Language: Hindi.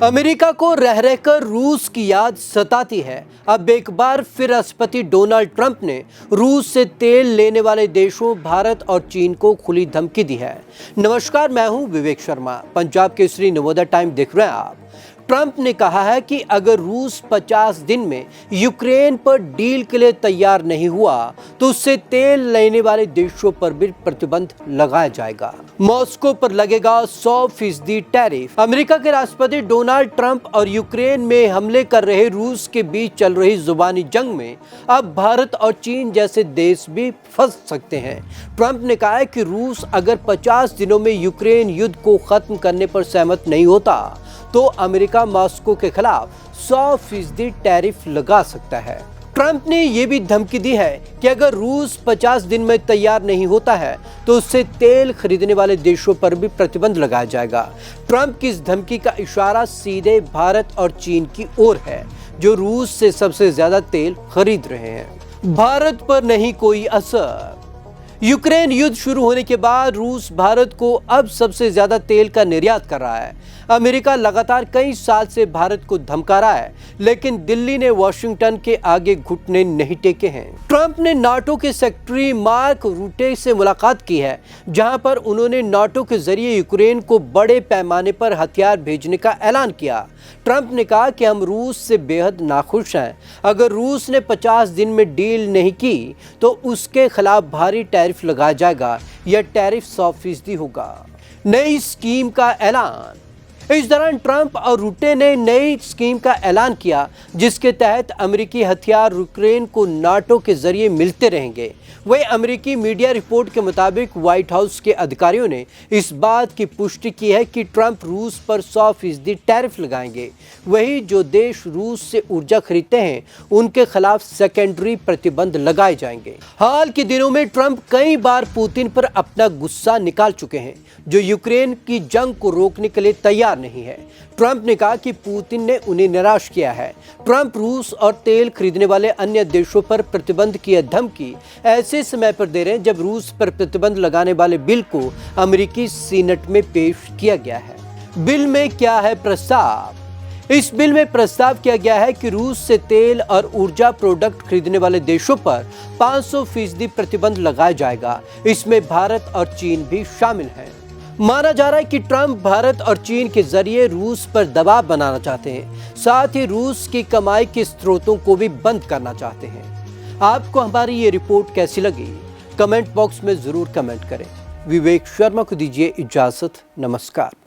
अमेरिका को रह रहकर रूस की याद सताती है। अब एक बार फिर राष्ट्रपति डोनाल्ड ट्रंप ने रूस से तेल लेने वाले देशों भारत और चीन को खुली धमकी दी है। नमस्कार, मैं हूं विवेक शर्मा। पंजाब केसरी नवोदय टाइम देख रहे हैं आप। ट्रंप ने कहा है कि अगर रूस 50 दिन में यूक्रेन पर डील के लिए तैयार नहीं हुआ तो उससे तेल लेने वाले देशों पर भी प्रतिबंध लगाया जाएगा। मॉस्को पर लगेगा 100% टैरिफ। अमेरिका के राष्ट्रपति डोनाल्ड ट्रंप और यूक्रेन में हमले कर रहे रूस के बीच चल रही जुबानी जंग में अब भारत और चीन जैसे देश भी फंस सकते हैं। ट्रंप ने कहा है कि रूस अगर 50 दिनों में यूक्रेन युद्ध को खत्म करने पर सहमत नहीं होता तो अमेरिका मॉस्को के खिलाफ 100% टैरिफ लगा सकता है। ट्रंप ने यह भी धमकी दी है कि अगर रूस 50 दिन में तैयार नहीं होता है तो उससे तेल खरीदने वाले देशों पर भी प्रतिबंध लगाया जाएगा। ट्रंप की इस धमकी का इशारा सीधे भारत और चीन की ओर है, जो रूस से सबसे ज्यादा तेल खरीद रहे हैं। भारत पर नहीं कोई असर। यूक्रेन युद्ध शुरू होने के बाद रूस भारत को अब सबसे ज्यादा तेल का निर्यात कर रहा है। अमेरिका लगातार कई साल से भारत को धमका रहा है, लेकिन दिल्ली ने वॉशिंगटन के आगे घुटने नहीं टेके हैं। ट्रंप ने नाटो के सेक्रेटरी मार्क रूटे से मुलाकात की है, जहां पर उन्होंने नाटो के जरिए यूक्रेन को बड़े पैमाने पर हथियार भेजने का ऐलान किया। ट्रंप ने कहा कि हम रूस से बेहद नाखुश हैं। अगर रूस ने 50 दिन में डील नहीं की तो उसके खिलाफ भारी टैरिफ लगाया जाएगा। यह टैरिफ 100% होगा। नई स्कीम का ऐलान। इस दौरान ट्रंप और रूटे ने नई स्कीम का ऐलान किया, जिसके तहत अमेरिकी हथियार यूक्रेन को नाटो के जरिए मिलते रहेंगे। वही अमेरिकी मीडिया रिपोर्ट के मुताबिक व्हाइट हाउस के अधिकारियों ने इस बात की पुष्टि की है कि ट्रंप रूस पर 100% टैरिफ लगाएंगे। वही जो देश रूस से ऊर्जा खरीदते हैं उनके खिलाफ सेकेंडरी प्रतिबंध लगाए जाएंगे। हाल के दिनों में ट्रंप कई बार पुतिन पर अपना गुस्सा निकाल चुके हैं, जो यूक्रेन की जंग को रोकने के लिए तैयार नहीं है। ट्रंप ने कहा कि पुतिन ने उन्हें निराश किया है। ट्रंप रूस और तेल खरीदने वाले अन्य देशों पर प्रतिबंध की धमकी ऐसे समय पर दे रहे हैं जब रूस पर प्रतिबंध लगाने वाले बिल को अमेरिकी सीनेट में पेश किया गया है। बिल में क्या है प्रस्ताव? इस बिल में प्रस्ताव किया गया है कि रूस से तेल और ऊर्जा प्रोडक्ट खरीदने वाले देशों पर 500% प्रतिबंध लगाया जाएगा। इसमें भारत और चीन भी शामिल हैं। माना जा रहा है कि ट्रंप भारत और चीन के जरिए रूस पर दबाव बनाना चाहते हैं, साथ ही रूस की कमाई के स्रोतों को भी बंद करना चाहते हैं। आपको हमारी ये रिपोर्ट कैसी लगी? कमेंट बॉक्स में जरूर कमेंट करें। विवेक शर्मा को दीजिए इजाजत। नमस्कार।